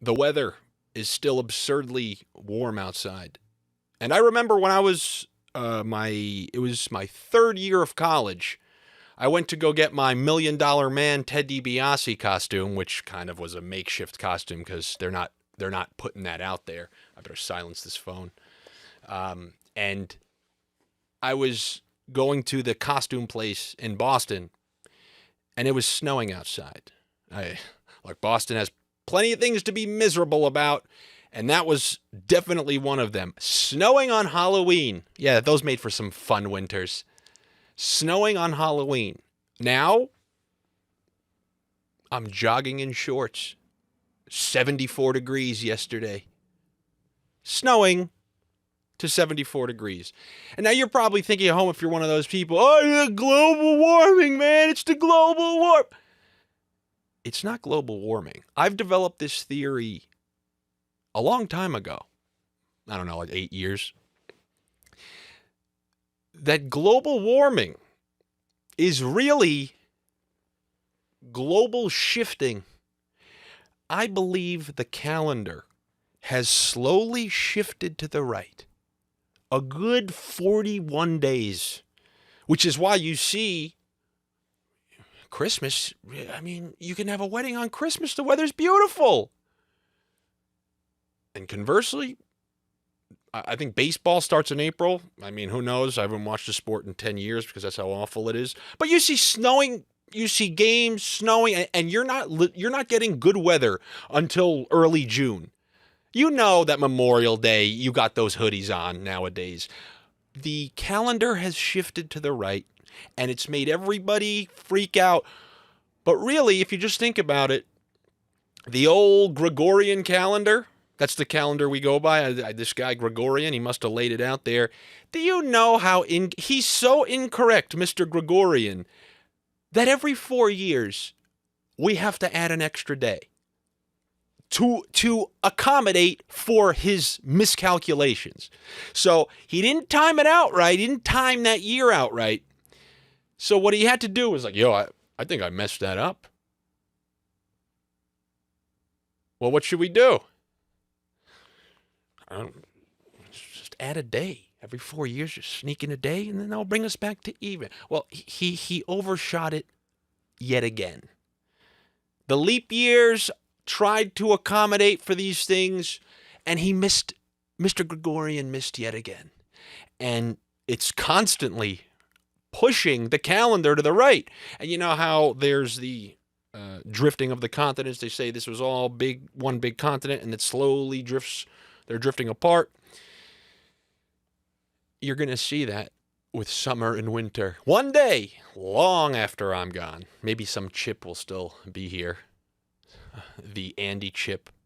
The weather is still absurdly warm outside. And I remember when I was it was my third year of college. I went to go get my $1 Million Man Ted DiBiase costume, which kind of was a makeshift costume because they're not putting that out there. I better silence this phone. And I was going to the costume place in Boston, and it was snowing outside. Boston has plenty of things to be miserable about, and that was definitely one of them. Snowing on Halloween. Yeah, those made for some fun winters. Snowing on Halloween. Now, I'm jogging in shorts. 74 degrees yesterday. Snowing to 74 degrees. And now you're probably thinking at home, if you're one of those people, oh, global warming, man, it's the global warming. It's not global warming. I've developed this theory a long time ago. I don't know, like 8 years. That global warming is really global shifting. I believe the calendar has slowly shifted to the right. A good 41 days, which is why you see Christmas. I mean, you can have a wedding on Christmas. The weather's beautiful. And conversely, I think baseball starts in April. I mean, who knows? I haven't watched the sport in 10 years because that's how awful it is. But you see snowing, you see games snowing, and you're not getting good weather until early June. You know that Memorial Day, you got those hoodies on nowadays. The calendar has shifted to the right, and it's made everybody freak out. But really, if you just think about it, the old Gregorian calendar, that's the calendar we go by. This guy, Gregorian, he must have laid it out there. Do you know how he's so incorrect, Mr. Gregorian, that every 4 years we have to add an extra day to accommodate for his miscalculations. So he didn't time it out right. He didn't time that year out right. So what he had to do was like, I think I messed that up. Well, what should we do? Just add a day. Every 4 years, just sneak in a day, and then that'll bring us back to even. Well, he overshot it yet again. The leap years tried to accommodate for these things, and he missed. Mr. Gregorian missed yet again. And it's constantly pushing the calendar to the right. And you know how there's the drifting of the continents. They say this was all one big continent, and it slowly drifts. They're drifting apart. You're going to see that with summer and winter. One day, long after I'm gone, maybe some chip will still be here. The Andy chip